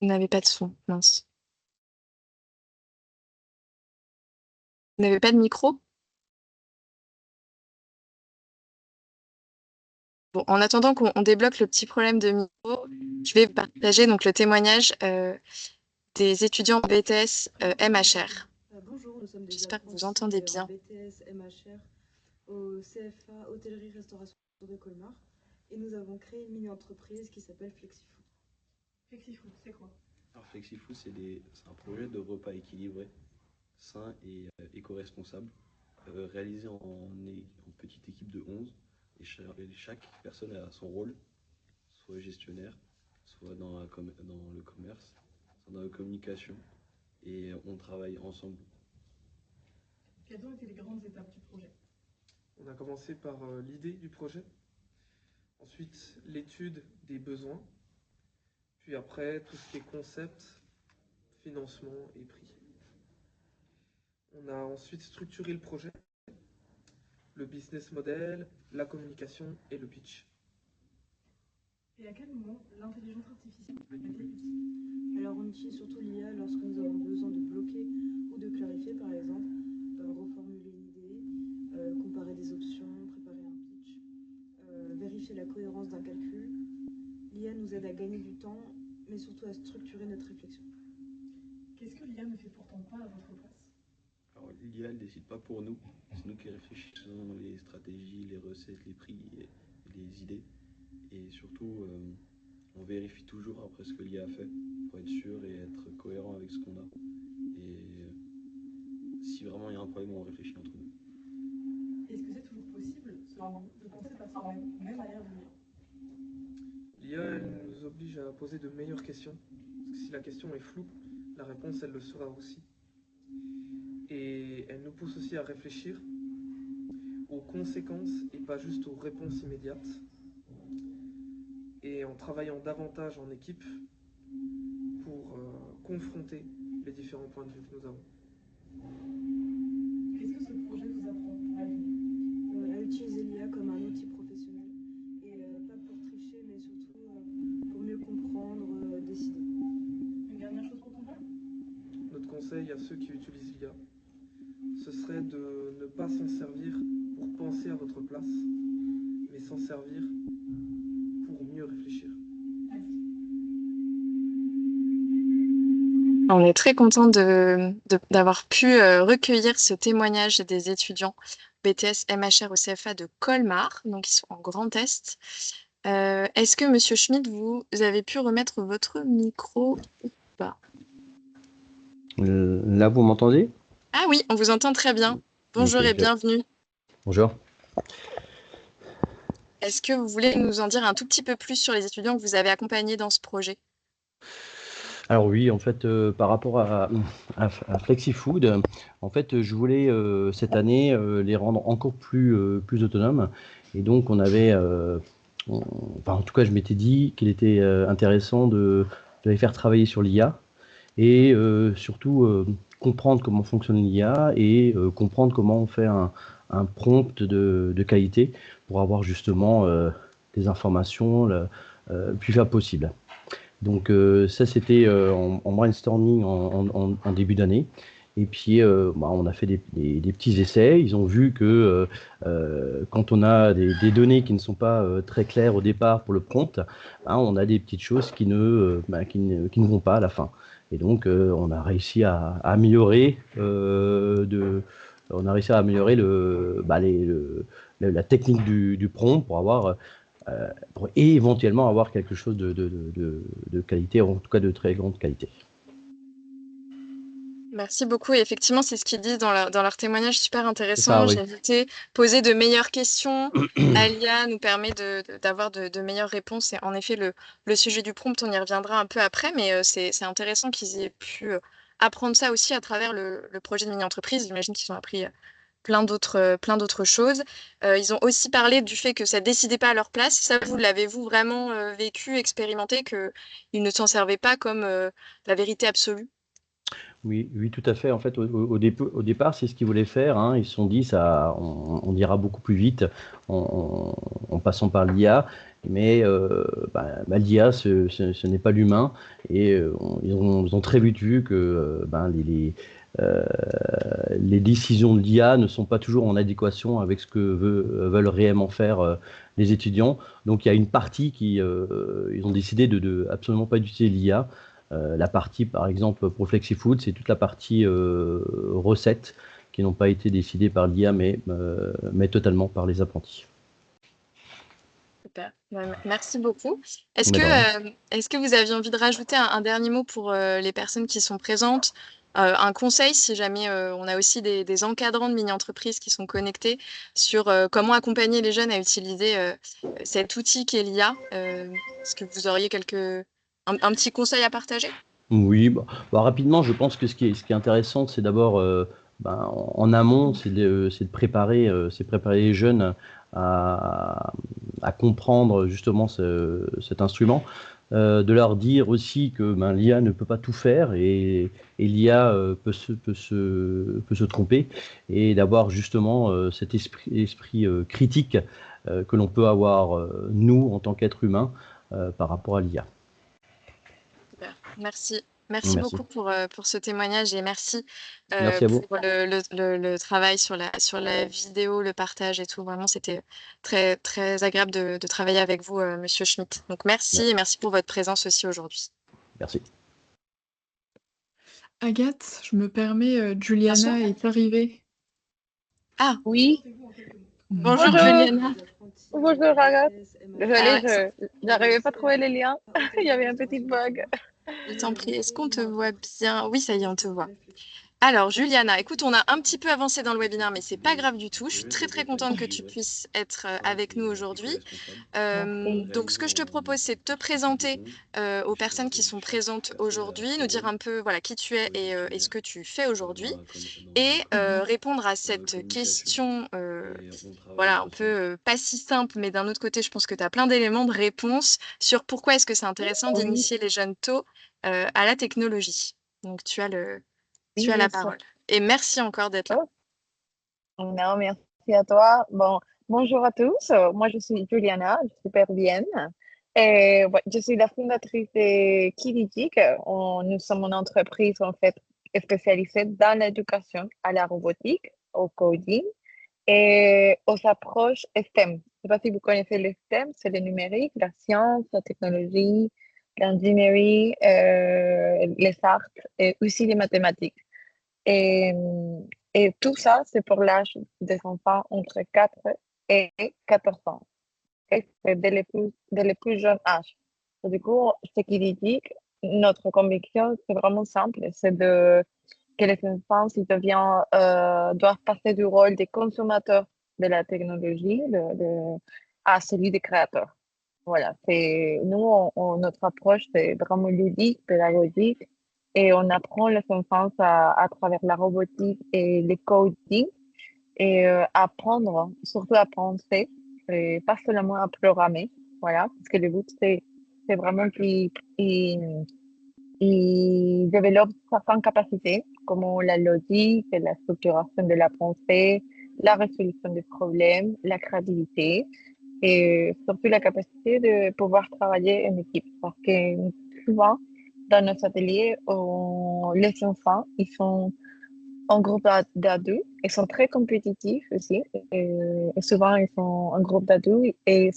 vous n'avez pas de son, mince. Vous n'avez pas de micro? Bon, en attendant qu'on débloque le petit problème de micro, je vais vous partager donc le témoignage des étudiants BTS MHR. Bonjour, nous sommes des J'espère que vous apprentis entendez en bien. BTS MHR au CFA Hôtellerie-Restauration de Colmar et nous avons créé une mini-entreprise qui s'appelle FlexiFood. FlexiFood, c'est quoi? Alors FlexiFood, c'est un projet de repas équilibré, sain et éco-responsable, réalisé en petite équipe de 11. Et chaque personne a son rôle, soit gestionnaire, soit dans le commerce, soit dans la communication, et on travaille ensemble. Quelles ont été les grandes étapes du projet? On a commencé par l'idée du projet, ensuite l'étude des besoins, puis après tout ce qui est concept, financement et prix. On a ensuite structuré le projet, le business model, la communication et le pitch. Et à quel moment l'intelligence artificielle a-t-elle utile? Alors on utilise surtout l'IA lorsque nous avons besoin de bloquer ou de clarifier par exemple, reformuler une idée, comparer des options, préparer un pitch, vérifier la cohérence d'un calcul. L'IA nous aide à gagner du temps, mais surtout à structurer notre réflexion. Qu'est-ce que l'IA ne fait pourtant pas à votre place? Alors l'IA ne décide pas pour nous, c'est nous qui réfléchissons les stratégies, les recettes, les prix et les idées. Et surtout, on vérifie toujours après ce que l'IA a fait pour être sûr et être cohérent avec ce qu'on a. Et si vraiment il y a un problème, on réfléchit entre nous. Est-ce que c'est toujours possible, selon vous, de penser de façon même à l'ère de l'IA? L'IA nous oblige à poser de meilleures questions, parce que si la question est floue, la réponse elle le sera aussi. Et elle nous pousse aussi à réfléchir aux conséquences et pas juste aux réponses immédiates. Et en travaillant davantage en équipe pour confronter les différents points de vue que nous avons. Qu'est-ce que ce projet vous apprend pour l'avenir? À utiliser l'IA comme un outil professionnel et pas pour tricher mais surtout pour mieux comprendre, décider. Une dernière chose pour conclure? Notre conseil à ceux qui utilisent l'IA, ce serait de ne pas s'en servir pour penser à votre place, mais s'en servir pour mieux réfléchir. On est très content d'avoir pu recueillir ce témoignage des étudiants BTS MHR au CFA de Colmar, donc ils sont en Grand Est. Est-ce que Monsieur Schmidt, vous avez pu remettre votre micro ou pas? Là, vous m'entendez? Ah oui, on vous entend très bien. Bonjour Ok, et bienvenue. Bonjour. Est-ce que vous voulez nous en dire un tout petit peu plus sur les étudiants que vous avez accompagnés dans ce projet? Alors oui, en fait, par rapport à FlexiFood, en fait, je voulais cette année les rendre encore plus autonomes. Et donc, on avait, en tout cas, je m'étais dit qu'il était intéressant de les faire travailler sur l'IA et surtout comprendre comment fonctionne l'IA et comprendre comment on fait un prompt de qualité pour avoir justement des informations le plus fiables possible. Donc ça, c'était en brainstorming en début d'année. Et puis, on a fait des petits essais. Ils ont vu que quand on a des données qui ne sont pas très claires au départ pour le prompt, on a des petites choses qui ne vont pas à la fin. Et donc, on a réussi à améliorer la technique du prompt pour avoir et éventuellement avoir quelque chose de qualité, en tout cas de très grande qualité. Merci beaucoup. Et effectivement, c'est ce qu'ils disent dans leur témoignage, super intéressant. Ça, oui. J'ai noté, poser de meilleures questions à l'IA nous permet d'avoir de meilleures réponses. Et en effet, le sujet du prompt, on y reviendra un peu après, mais c'est intéressant qu'ils aient pu apprendre ça aussi à travers le projet de mini-entreprise. J'imagine qu'ils ont appris plein d'autres choses. Ils ont aussi parlé du fait que ça ne décidait pas à leur place. Ça, vous l'avez-vous vraiment vécu, expérimenté, qu'ils ne s'en servaient pas comme la vérité absolue? Oui, tout à fait. En fait, au départ, c'est ce qu'ils voulaient faire. Ils se sont dit, on ira beaucoup plus vite en passant par l'IA. Mais l'IA, ce n'est pas l'humain. Et ils ont très vite vu que les décisions de l'IA ne sont pas toujours en adéquation avec ce que veulent réellement faire les étudiants. Donc, il y a une partie ils ont décidé de absolument pas utiliser l'IA. La partie, par exemple, pour FlexiFood, c'est toute la partie recettes qui n'ont pas été décidées par l'IA, mais totalement par les apprentis. Super. Merci beaucoup. Est-ce Mais de rien. est-ce que vous aviez envie de rajouter un dernier mot pour les personnes qui sont présentes? Un conseil, si jamais on a aussi des encadrants de mini-entreprises qui sont connectés sur comment accompagner les jeunes à utiliser cet outil qu'est l'IA. Est-ce que vous auriez un petit conseil à partager? Oui, rapidement, je pense que ce qui est intéressant, c'est d'abord, en amont, c'est de préparer les jeunes à comprendre justement cet instrument, de leur dire aussi que l'IA ne peut pas tout faire et l'IA peut se tromper, et d'avoir justement cet esprit critique que l'on peut avoir, nous, en tant qu'êtres humains, par rapport à l'IA. Super. Merci. Merci. Beaucoup pour ce témoignage et merci, Merci à vous. pour le travail sur la vidéo, le partage et tout. Vraiment, c'était très, très agréable de travailler avec vous, Monsieur Schmitt. Donc merci et merci pour votre présence aussi aujourd'hui. Merci. Agathe, je me permets, Juliana est arrivée. Ah, Oui, bonjour Bonjour. Juliana. bonjour Agathe. Désolée, Ah, je n'arrivais pas à trouver les liens. Il y avait un petit bug. Je t'en prie, est-ce qu'on te voit bien? Oui, ça y est, on te voit. Alors, Juliana, écoute, on a un petit peu avancé dans le webinaire, mais c'est pas grave du tout. Je suis très, très contente que tu puisses être avec nous aujourd'hui. Donc, ce que je te propose, c'est de te présenter aux personnes qui sont présentes aujourd'hui, nous dire un peu voilà, qui tu es et ce que tu fais aujourd'hui, et répondre à cette question voilà, un peu pas si simple, mais d'un autre côté, je pense que tu as plein d'éléments de réponse sur pourquoi est-ce que c'est intéressant Oui. d'initier les jeunes tôt à la technologie. Donc, tu as Oui, la bien sûr. parole. Et merci encore d'être là. Non, merci à toi. Bon, bonjour à tous. Moi, je suis Juliana, je suis peruvienne. Et ouais, je suis la fondatrice de Kiditik. Nous sommes une entreprise en fait spécialisée dans l'éducation à la robotique, au coding et aux approches STEM. Je ne sais pas si vous connaissez le STEM, c'est le numérique, la science, la technologie, l'ingénierie, les arts et aussi les mathématiques. Et, et tout ça, c'est pour l'âge des enfants entre 4 et 14 ans. Et c'est dès les plus jeunes âges. Et du coup, ce qui dit, notre conviction, c'est vraiment simple, c'est que les enfants, s'ils doivent passer du rôle des consommateurs de la technologie à celui des créateurs. Voilà, nous, notre approche, c'est vraiment ludique, pédagogique, et on apprend les enfants à travers la robotique et le coding, et apprendre, surtout à penser, et pas seulement à programmer, voilà, parce que le but, c'est vraiment qu'ils développent certaines capacités, comme la logique, la structuration de la pensée, la résolution des problèmes, la créativité, et surtout la capacité de pouvoir travailler en équipe. Parce que souvent, dans nos ateliers, les enfants, ils sont en groupe d'adultes, ils sont très compétitifs aussi. Et souvent, ils sont en groupe d'adultes et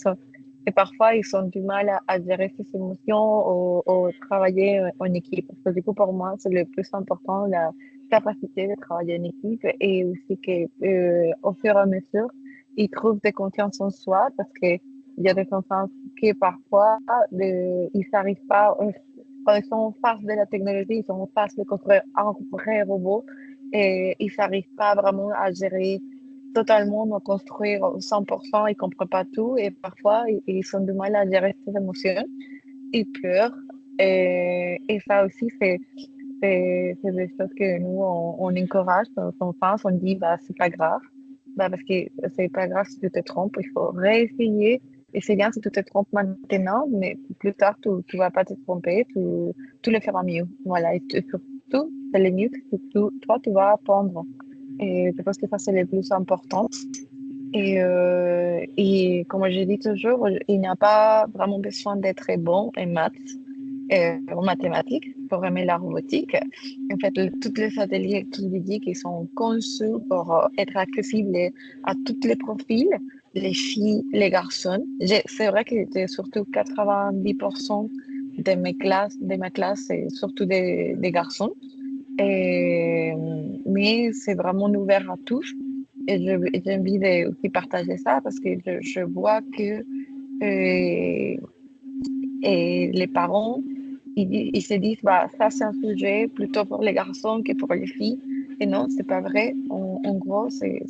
parfois, ils ont du mal à gérer ses émotions ou travailler en équipe. Parce que du coup, pour moi, c'est le plus important, la capacité de travailler en équipe et aussi qu'au fur et à mesure, ils trouvent de confiance en soi parce qu'il y a des enfants qui parfois, ils n'arrivent pas, quand ils sont en face de la technologie, ils sont en face de construire un vrai robot et ils n'arrivent pas vraiment à gérer totalement, à construire 100%, ils ne comprennent pas tout et parfois ils ont du mal à gérer ses émotions, ils pleurent et ça aussi c'est des choses que nous on encourage nos enfants, on dit bah c'est pas grave, bah parce que c'est pas grave si tu te trompes, il faut réessayer et c'est bien si tu te trompes maintenant, mais plus tard tu vas pas te tromper, tu le feras mieux, voilà, et surtout c'est le mieux que toi tu vas apprendre. Et je pense que ça, c'est le plus important. Et comme je dis toujours, il n'y a pas vraiment besoin d'être bon en maths, en mathématiques pour aimer la robotique. En fait, tous les ateliers juridiques ils sont conçus pour être accessibles à tous les profils, les filles, les garçons. C'est vrai que surtout 90% de ma classe, c'est surtout des garçons. Mais c'est vraiment ouvert à tous. Et j'ai envie de aussi partager ça parce que je vois que et les parents, ils se disent, bah, ça c'est un sujet plutôt pour les garçons que pour les filles. Et non, c'est pas vrai. En gros, c'est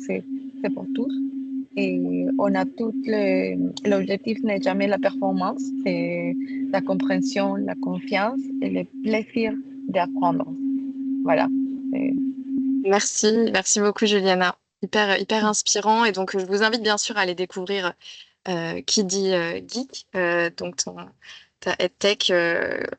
pour tous. Et on a tout l'objectif n'est jamais la performance, c'est la compréhension, la confiance et le plaisir d'apprendre. Voilà. Et Merci beaucoup Juliana. Hyper inspirant. Et donc, je vous invite bien sûr à aller découvrir qui dit geek, donc ta EdTech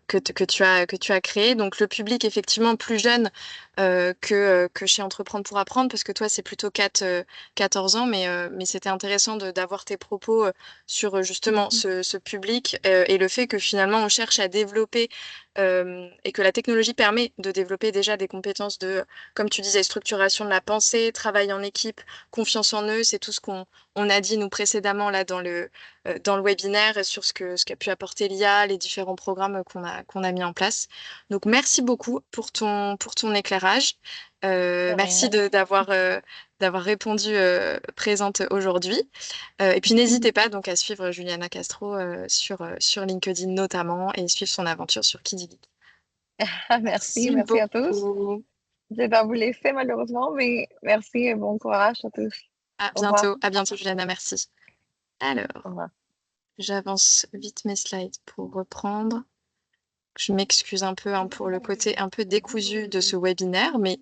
que tu as créé. Donc, le public effectivement plus jeune que chez Entreprendre pour apprendre, parce que toi, c'est plutôt 14 ans, mais c'était intéressant d'avoir tes propos sur justement ce public et le fait que finalement, on cherche à développer et que la technologie permet de développer déjà des compétences de, comme tu disais, structuration de la pensée, travail en équipe, confiance en eux, c'est tout ce qu'on a dit nous précédemment là dans le webinaire sur ce qu'a pu apporter l'IA, les différents programmes qu'on a mis en place. Donc, merci beaucoup pour ton éclairage. Merci d'avoir répondu présente aujourd'hui. Et puis, n'hésitez pas donc à suivre Juliana Castro sur LinkedIn notamment et suivre son aventure sur Kiddy. merci, Merci merci à tous. beaucoup. Je dois vous laisser malheureusement, mais merci et bon courage à tous. Au revoir. À bientôt Juliana, merci. Alors, Au revoir. j'avance vite mes slides pour reprendre. Je m'excuse un peu pour le côté un peu décousu de ce webinaire, mais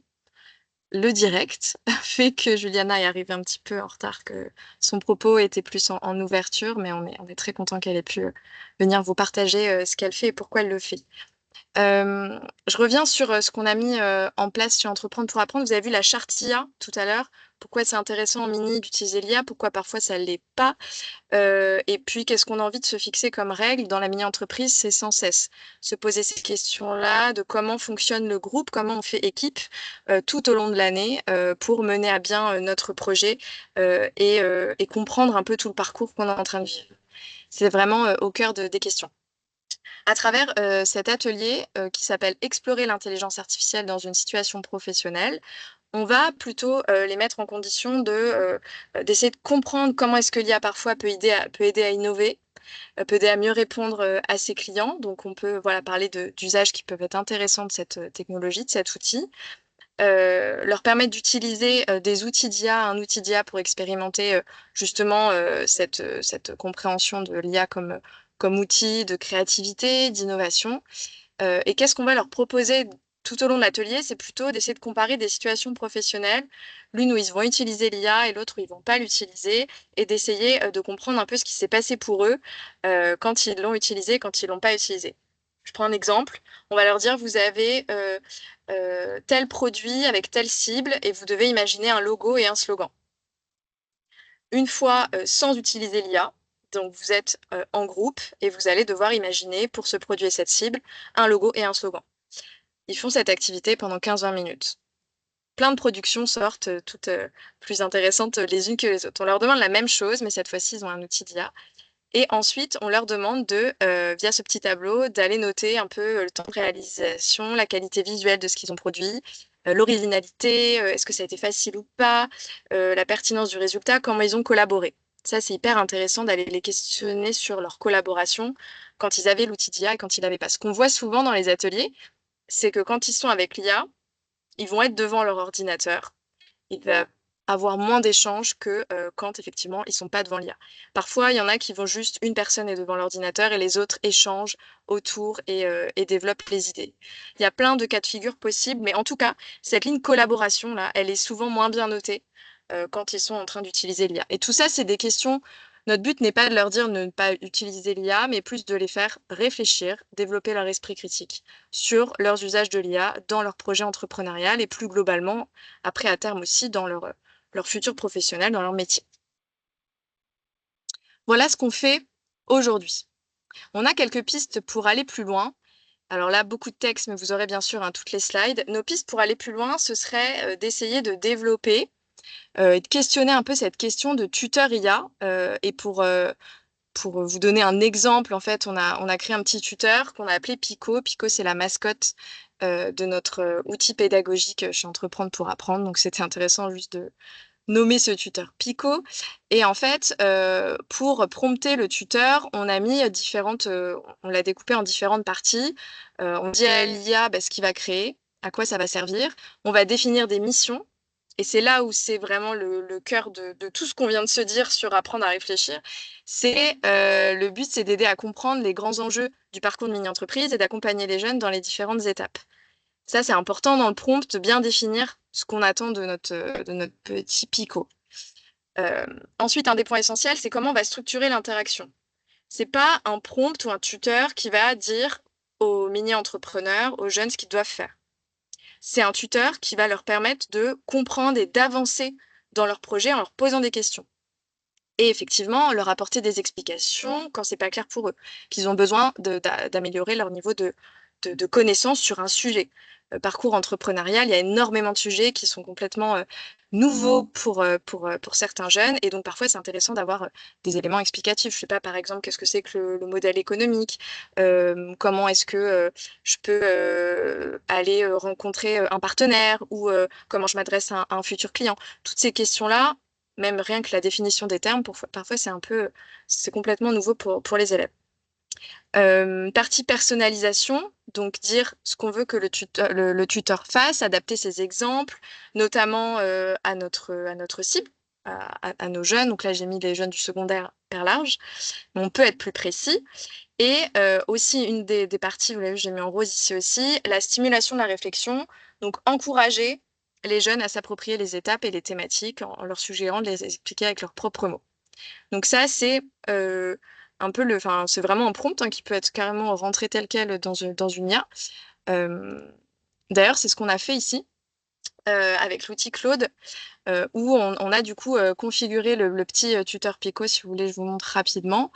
le direct fait que Juliana est arrivée un petit peu en retard, que son propos était plus en ouverture, mais on est très content qu'elle ait pu venir vous partager ce qu'elle fait et pourquoi elle le fait. Je reviens sur ce qu'on a mis en place chez Entreprendre pour apprendre. Vous avez vu la charte IA tout à l'heure. Pourquoi c'est intéressant en mini d'utiliser l'IA, pourquoi parfois ça ne l'est pas. Et puis, qu'est-ce qu'on a envie de se fixer comme règle dans la mini-entreprise? C'est sans cesse se poser ces questions-là de comment fonctionne le groupe, comment on fait équipe tout au long de l'année pour mener à bien notre projet et comprendre un peu tout le parcours qu'on est en train de vivre. C'est vraiment au cœur des questions. À travers cet atelier qui s'appelle Explorer l'intelligence artificielle dans une situation professionnelle, on va plutôt les mettre en condition d'essayer de comprendre comment est-ce que l'IA parfois peut aider à innover, peut aider à mieux répondre à ses clients. Donc, on peut parler d'usages qui peuvent être intéressants de cette technologie, de cet outil. Leur permettre d'utiliser des outils d'IA, un outil d'IA pour expérimenter justement cette compréhension de l'IA comme outil de créativité, d'innovation. Et qu'est-ce qu'on va leur proposer tout au long de l'atelier? C'est plutôt d'essayer de comparer des situations professionnelles, l'une où ils vont utiliser l'IA et l'autre où ils ne vont pas l'utiliser, et d'essayer de comprendre un peu ce qui s'est passé pour eux quand ils l'ont utilisé, quand ils ne l'ont pas utilisé. Je prends un exemple. On va leur dire, vous avez tel produit avec telle cible et vous devez imaginer un logo et un slogan. Une fois sans utiliser l'IA, donc vous êtes en groupe et vous allez devoir imaginer pour ce produit et cette cible un logo et un slogan. Ils font cette activité pendant 15-20 minutes. Plein de productions sortent, toutes plus intéressantes les unes que les autres. On leur demande la même chose, mais cette fois-ci, ils ont un outil d'IA. Et ensuite, on leur demande via ce petit tableau, d'aller noter un peu le temps de réalisation, la qualité visuelle de ce qu'ils ont produit, l'originalité, est-ce que ça a été facile ou pas, la pertinence du résultat, comment ils ont collaboré. Ça, c'est hyper intéressant d'aller les questionner sur leur collaboration quand ils avaient l'outil d'IA et quand ils l'avaient pas. Ce qu'on voit souvent dans les ateliers, c'est que quand ils sont avec l'IA, ils vont être devant leur ordinateur. Il va avoir moins d'échanges que quand effectivement ils sont pas devant l'IA. Parfois, il y en a qui vont juste, une personne est devant l'ordinateur et les autres échangent autour et développent les idées. Il y a plein de cas de figure possibles, mais en tout cas, cette ligne collaboration là, elle est souvent moins bien notée quand ils sont en train d'utiliser l'IA. Et tout ça, c'est des questions. Notre but n'est pas de leur dire de ne pas utiliser l'IA, mais plus de les faire réfléchir, développer leur esprit critique sur leurs usages de l'IA dans leur projet entrepreneurial et plus globalement, après à terme aussi, dans leur futur professionnel, dans leur métier. Voilà ce qu'on fait aujourd'hui. On a quelques pistes pour aller plus loin. Alors là, beaucoup de texte, mais vous aurez bien sûr toutes les slides. Nos pistes pour aller plus loin, ce serait d'essayer de développer et de questionner un peu cette question de tuteur IA et pour pour vous donner un exemple, en fait, on a créé un petit tuteur qu'on a appelé Pico. Pico, c'est la mascotte de notre outil pédagogique chez Entreprendre pour apprendre. Donc, c'était intéressant juste de nommer ce tuteur Pico. Et en fait, pour prompter le tuteur, on a mis on l'a découpé en différentes parties. On dit à l'IA ce qu'il va créer, à quoi ça va servir. On va définir des missions. Et c'est là où c'est vraiment le cœur de tout ce qu'on vient de se dire sur apprendre à réfléchir. Le but, c'est d'aider à comprendre les grands enjeux du parcours de mini-entreprise et d'accompagner les jeunes dans les différentes étapes. Ça, c'est important dans le prompt de bien définir ce qu'on attend de notre petit Pico. Ensuite, un des points essentiels, c'est comment on va structurer l'interaction. C'est pas un prompt ou un tuteur qui va dire aux mini-entrepreneurs, aux jeunes, ce qu'ils doivent faire. C'est un tuteur qui va leur permettre de comprendre et d'avancer dans leur projet en leur posant des questions. Et effectivement, leur apporter des explications quand c'est pas clair pour eux, qu'ils ont besoin d'améliorer leur niveau de connaissance sur un sujet. Parcours entrepreneurial, il y a énormément de sujets qui sont complètement nouveaux pour certains jeunes. Et donc, parfois, c'est intéressant d'avoir des éléments explicatifs. Je sais pas, par exemple, qu'est-ce que c'est que le modèle économique? Comment est-ce que je peux aller rencontrer un partenaire? Ou comment je m'adresse à un futur client? Toutes ces questions-là, même rien que la définition des termes, parfois, c'est complètement nouveau pour les élèves. Partie personnalisation, donc dire ce qu'on veut que le tuteur fasse, adapter ses exemples, notamment à notre cible, à nos jeunes. Donc là, j'ai mis les jeunes du secondaire vers large, mais on peut être plus précis. Et aussi, une des parties, vous l'avez vu, j'ai mis en rose ici aussi, la stimulation de la réflexion, donc encourager les jeunes à s'approprier les étapes et les thématiques en leur suggérant de les expliquer avec leurs propres mots. Donc ça, c'est c'est vraiment un prompt qui peut être carrément rentré tel quel dans une IA. D'ailleurs, c'est ce qu'on a fait ici avec l'outil Claude, où on a du coup configuré le petit tuteur Pico. Si vous voulez, je vous montre rapidement.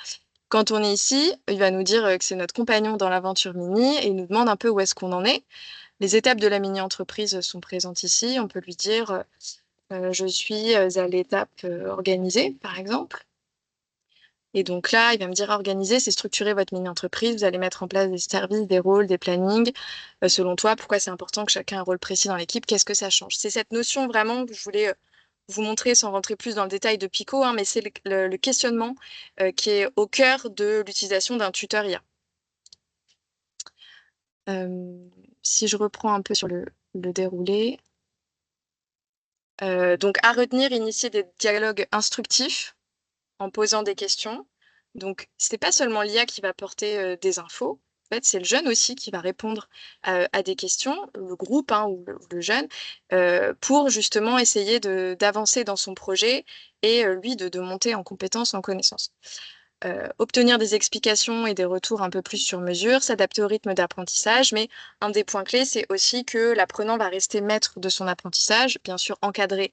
Quand on est ici, il va nous dire que c'est notre compagnon dans l'aventure mini et il nous demande un peu où est-ce qu'on en est. Les étapes de la mini-entreprise sont présentes ici. On peut lui dire je suis à l'étape organisée, par exemple. Et donc là, il va me dire organiser, c'est structurer votre mini-entreprise. Vous allez mettre en place des services, des rôles, des plannings. Selon toi, pourquoi c'est important que chacun ait un rôle précis dans l'équipe? Qu'est-ce que ça change? C'est cette notion vraiment que je voulais vous montrer sans rentrer plus dans le détail de Pico, mais c'est le questionnement qui est au cœur de l'utilisation d'un tuteur IA. Si je reprends un peu sur le déroulé. Donc, à retenir, initier des dialogues instructifs en posant des questions. Donc, c'est pas seulement l'IA qui va porter des infos. En fait, c'est le jeune aussi qui va répondre à des questions, le groupe ou le jeune, pour justement essayer d'avancer dans son projet et lui de monter en compétences, en connaissances. Obtenir des explications et des retours un peu plus sur mesure, s'adapter au rythme d'apprentissage, mais un des points clés, c'est aussi que l'apprenant va rester maître de son apprentissage, bien sûr encadré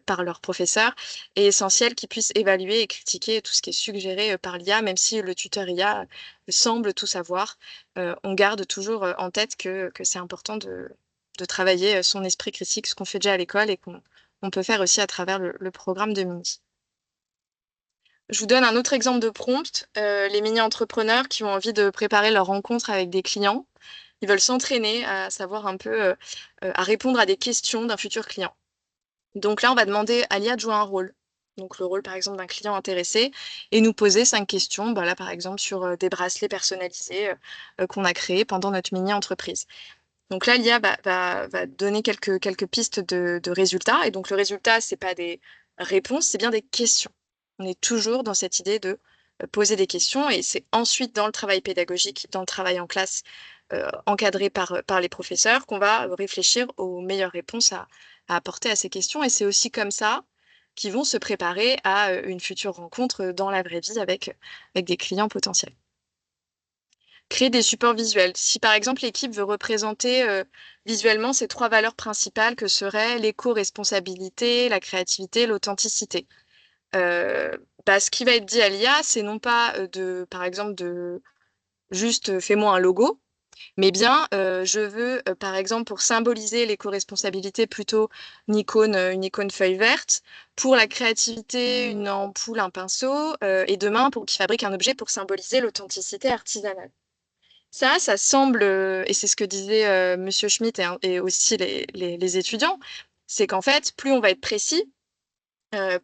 par leur professeur, et essentiel qu'il puisse évaluer et critiquer tout ce qui est suggéré par l'IA, même si le tuteur IA semble tout savoir. On garde toujours en tête que c'est important de travailler son esprit critique, ce qu'on fait déjà à l'école et qu'on peut faire aussi à travers le programme de Mini. Je vous donne un autre exemple de prompt. Les mini-entrepreneurs qui ont envie de préparer leur rencontre avec des clients, ils veulent s'entraîner à savoir un peu, à répondre à des questions d'un futur client. Donc là, on va demander à l'IA de jouer un rôle. Donc le rôle, par exemple, d'un client intéressé et nous poser 5 questions, là, par exemple, sur des bracelets personnalisés qu'on a créés pendant notre mini-entreprise. Donc là, l'IA va donner quelques pistes de résultats. Et donc le résultat, c'est pas des réponses, c'est bien des questions. On est toujours dans cette idée de poser des questions et c'est ensuite dans le travail pédagogique, dans le travail en classe, encadré par les professeurs, qu'on va réfléchir aux meilleures réponses à apporter à ces questions. Et c'est aussi comme ça qu'ils vont se préparer à une future rencontre dans la vraie vie avec des clients potentiels. Créer des supports visuels. Si par exemple l'équipe veut représenter visuellement ces 3 valeurs principales que seraient l'éco-responsabilité, la créativité, l'authenticité. Ce qui va être dit à l'IA, c'est non pas par exemple de juste fais-moi un logo, mais bien je veux, par exemple, pour symboliser l'éco-responsabilité, plutôt une icône feuille verte, pour la créativité, une ampoule, un pinceau, et demain, pour qu'il fabrique un objet pour symboliser l'authenticité artisanale. Ça semble, et c'est ce que disait Monsieur Schmitt et aussi les étudiants, c'est qu'en fait, plus on va être précis,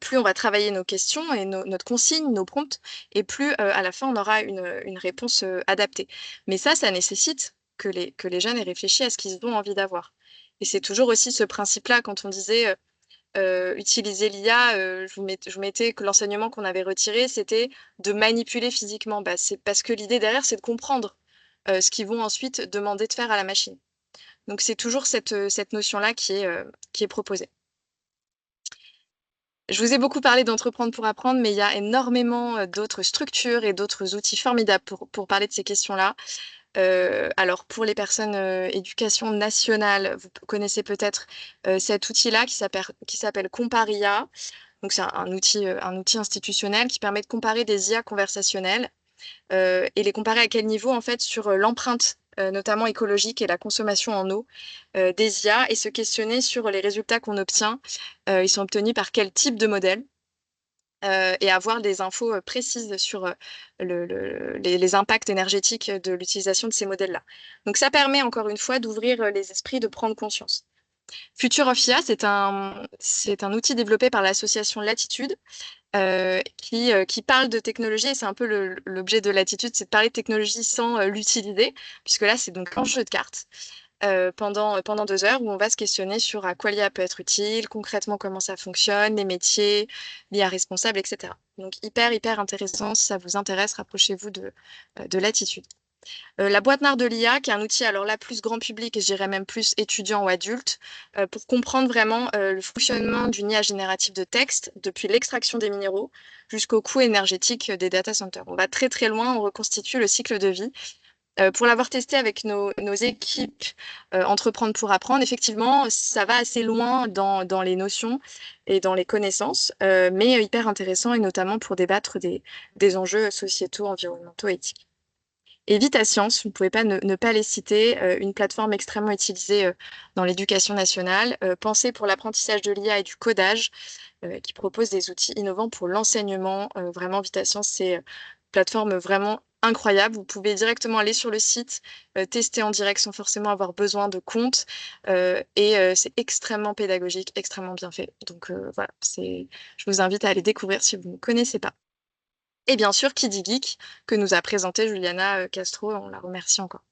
plus on va travailler nos questions et notre consigne, nos prompts, et plus à la fin on aura une réponse adaptée. Mais ça nécessite que les jeunes aient réfléchi à ce qu'ils ont envie d'avoir. Et c'est toujours aussi ce principe-là, quand on disait utiliser l'IA, je vous mettais que l'enseignement qu'on avait retiré, c'était de manipuler physiquement. Bah, c'est parce que l'idée derrière, c'est de comprendre ce qu'ils vont ensuite demander de faire à la machine. Donc c'est toujours cette notion-là qui est proposée. Je vous ai beaucoup parlé d'entreprendre pour apprendre, mais il y a énormément d'autres structures et d'autres outils formidables pour parler de ces questions-là. Alors, pour les personnes éducation nationale, vous connaissez peut-être cet outil-là qui s'appelle Comparia. Donc, c'est un outil institutionnel qui permet de comparer des IA conversationnelles et les comparer à quel niveau, en fait, sur l'empreinte, notamment écologique et la consommation en eau des IA, et se questionner sur les résultats qu'on obtient. Ils sont obtenus par quel type de modèle, et avoir des infos précises sur les impacts énergétiques de l'utilisation de ces modèles-là. Donc ça permet encore une fois d'ouvrir les esprits, de prendre conscience. Future of IA, c'est un outil développé par l'association Latitude, qui parle de technologie, et c'est un peu l'objet de Latitude, c'est de parler de technologie sans l'utiliser, puisque là c'est donc un jeu de cartes. Pendant 2 heures, où on va se questionner sur à quoi l'IA peut être utile, concrètement comment ça fonctionne, les métiers, l'IA responsable, etc. Donc hyper intéressant. Si ça vous intéresse, rapprochez-vous de Latitude. La boîte noire de l'IA, qui est un outil alors là plus grand public, et je dirais même plus étudiant ou adulte, pour comprendre vraiment le fonctionnement d'une IA générative de texte, depuis l'extraction des minéraux jusqu'au coût énergétique des data centers. On va très loin, on reconstitue le cycle de vie. Pour l'avoir testé avec nos équipes Entreprendre pour apprendre, effectivement, ça va assez loin dans les notions et dans les connaissances, mais hyper intéressant, et notamment pour débattre des enjeux sociétaux, environnementaux, éthiques. Et Vita Science, vous ne pouvez pas ne pas les citer, une plateforme extrêmement utilisée dans l'éducation nationale, pensée pour l'apprentissage de l'IA et du codage, qui propose des outils innovants pour l'enseignement. Vraiment, Vita Science, c'est une plateforme vraiment incroyable. Vous pouvez directement aller sur le site, tester en direct sans forcément avoir besoin de compte. Et c'est extrêmement pédagogique, extrêmement bien fait. Donc voilà, je vous invite à aller découvrir si vous ne connaissez pas. Et bien sûr, qui dit geek, que nous a présenté Juliana Castro, on la remercie encore.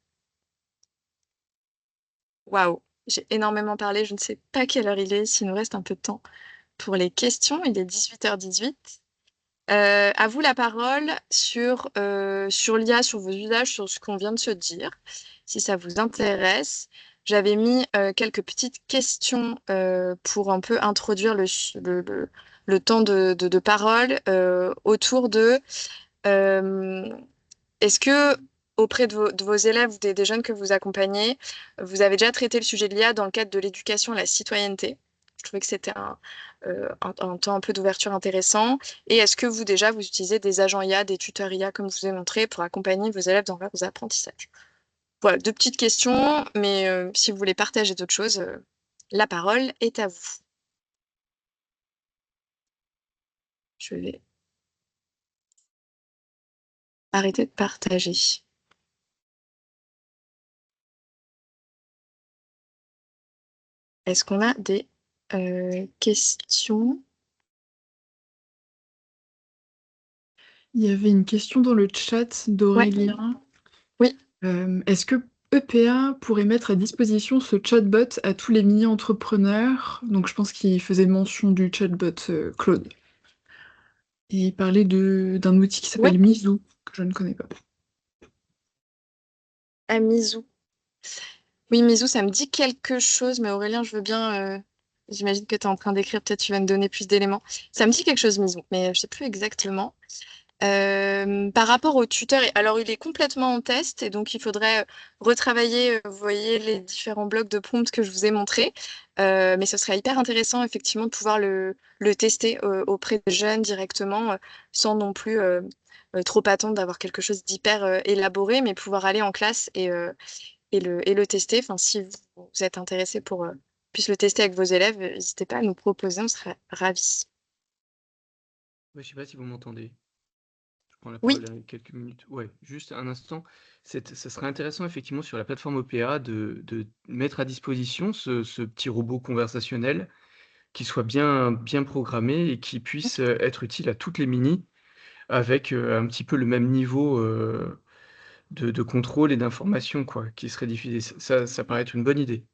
Waouh, j'ai énormément parlé, je ne sais pas quelle heure il est, s'il nous reste un peu de temps pour les questions. Il est 18h18. À vous la parole sur l'IA, sur vos usages, sur ce qu'on vient de se dire, si ça vous intéresse. J'avais mis quelques petites questions pour un peu introduire le temps de parole autour de est-ce que auprès de vos élèves ou des jeunes que vous accompagnez, vous avez déjà traité le sujet de l'IA dans le cadre de l'éducation à la citoyenneté? Je trouvais que c'était un temps un peu d'ouverture intéressant. Et est-ce que vous déjà vous utilisez des agents IA, des tuteurs IA, comme je vous ai montré, pour accompagner vos élèves dans leurs apprentissages? Voilà, 2 petites questions, mais si vous voulez partager d'autres choses, la parole est à vous. Je vais arrêter de partager. Est-ce qu'on a des questions? Il y avait une question dans le chat d'Aurélien. Oui. Est-ce que EPA pourrait mettre à disposition ce chatbot à tous les mini-entrepreneurs? Donc je pense qu'il faisait mention du chatbot Claude. Et il parlait d'un outil qui s'appelle Mizou, que je ne connais pas. Ah, Mizou. Oui, Mizou, ça me dit quelque chose, mais Aurélien, je veux bien. J'imagine que tu es en train d'écrire, peut-être tu vas me donner plus d'éléments. Ça me dit quelque chose, Mizou, mais je ne sais plus exactement. Par rapport au tuteur, alors il est complètement en test et donc il faudrait retravailler, vous voyez, les différents blocs de prompts que je vous ai montrés. Mais ce serait hyper intéressant effectivement de pouvoir le tester auprès des jeunes directement, sans non plus trop attendre d'avoir quelque chose d'hyper élaboré, mais pouvoir aller en classe et le tester. Enfin, si vous êtes intéressé pour puisse le tester avec vos élèves, n'hésitez pas à nous proposer, on serait ravis. Ouais, je sais pas si vous m'entendez. Je prends la Oui, parole quelques minutes. Ouais, juste un instant. Ça serait intéressant effectivement sur la plateforme OPA de mettre à disposition ce petit robot conversationnel qui soit bien programmé et qui puisse être utile à toutes les mini avec un petit peu le même niveau de contrôle et d'information quoi, qui serait diffusé. Ça paraît être une bonne idée.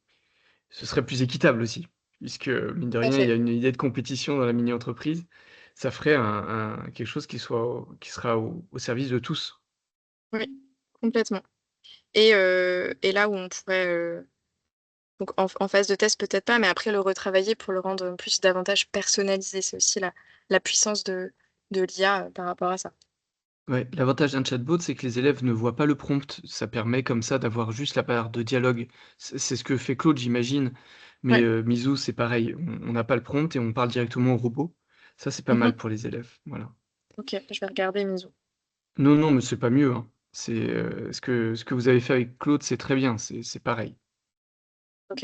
Ce serait plus équitable aussi, puisque mine de tout à rien, il y fait. a une idée de compétition dans la mini-entreprise. Ça ferait quelque chose qui sera au service de tous. Oui, complètement. Et là où on pourrait, donc en phase de test, peut-être pas, mais après le retravailler pour le rendre plus davantage personnalisé. C'est aussi la puissance de l'IA par rapport à ça. Ouais, l'avantage d'un chatbot, c'est que les élèves ne voient pas le prompt. Ça permet comme ça d'avoir juste la barre de dialogue. C'est ce que fait Claude, j'imagine. Mais Ouais. Mizu, c'est pareil. On n'a pas le prompt et on parle directement au robot. Ça, c'est pas Mhm. mal pour les élèves. Voilà. Ok, je vais regarder Miso. Non, non, mais c'est pas mieux, hein. C'est ce que vous avez fait avec Claude, c'est très bien. C'est pareil. Ok.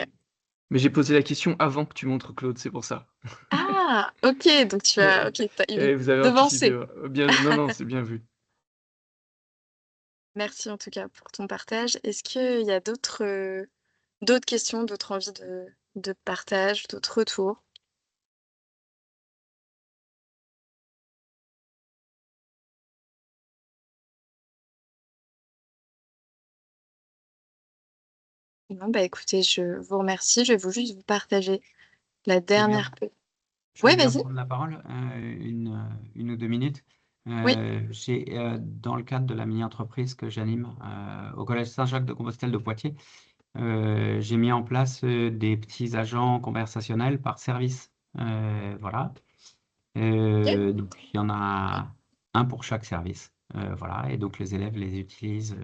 Mais j'ai posé la question avant que tu montres Claude, c'est pour ça. Ah, ok, donc tu as, ok, t'as Et vous avez anticipé. devancé. Ouais. Bien, non, non, c'est bien vu. Merci en tout cas pour ton partage. Est-ce qu'il y a d'autres questions, d'autres envies de partage, d'autres retours? Non, bah écoutez, je vous remercie. Je vais juste vous partager la Je veux bien, dernière. je veux Ouais, bien vas-y. prendre la parole, une ou deux minutes. Oui. Dans le cadre de la mini-entreprise que j'anime au Collège Saint-Jacques de Compostelle de Poitiers, j'ai mis en place des petits agents conversationnels par service. Voilà. Ok. Donc, il y en a un pour chaque service. Voilà. Et donc, les élèves les utilisent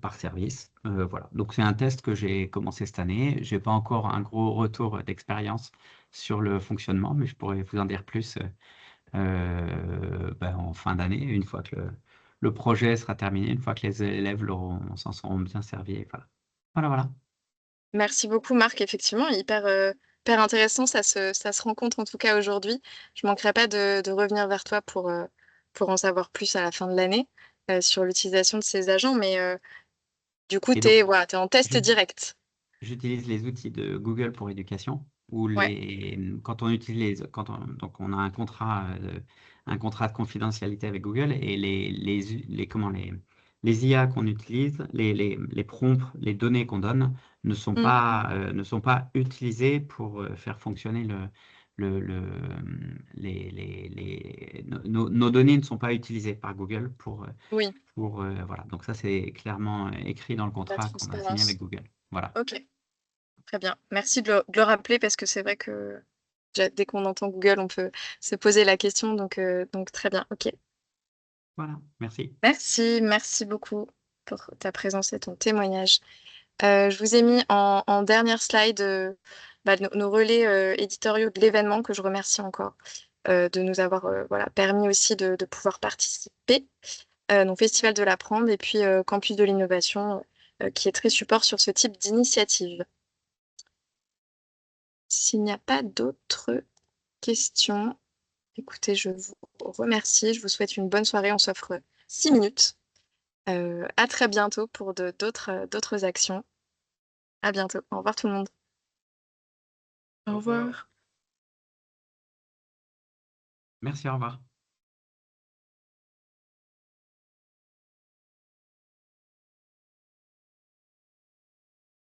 par service. Voilà. Donc, c'est un test que j'ai commencé cette année. Je n'ai pas encore un gros retour d'expérience sur le fonctionnement, mais je pourrais vous en dire plus en fin d'année, une fois que le projet sera terminé, une fois que les élèves s'en seront bien servis. Voilà. Voilà, voilà. Merci beaucoup, Marc. Effectivement, hyper intéressant. Ça se rencontre en tout cas aujourd'hui. Je manquerai pas de revenir vers toi pour en savoir plus à la fin de l'année sur l'utilisation de ces agents. Mais du coup, Et donc, voilà, t'es en test j'ut- direct. j'utilise les outils de Google pour éducation, où Ouais. quand on utilise, donc on a un contrat de confidentialité avec Google et les IA qu'on utilise, les prompts, les données qu'on donne Mm. ne sont pas utilisées pour faire fonctionner le, le, nos données ne sont pas utilisées par Google Oui, voilà. Donc ça, c'est clairement écrit dans le la contrat qu'on a signé avec transparence. Google. Voilà. Ok, très bien. Merci de le rappeler parce que c'est vrai que dès qu'on entend Google, on peut se poser la question. Donc très bien. Ok. Voilà. Merci. Merci beaucoup pour ta présence et ton témoignage. Je vous ai mis en dernière slide nos relais éditoriaux de l'événement que je remercie encore de nous avoir voilà, permis aussi de pouvoir participer. Donc Festival de l'Apprendre et puis Campus de l'Innovation qui est très support sur ce type d'initiative. S'il n'y a pas d'autres questions, écoutez, je vous remercie. Je vous souhaite une bonne soirée. On s'offre 6 minutes. À très bientôt pour d'autres actions. À bientôt. Au revoir tout le monde. Au revoir. Merci, au revoir.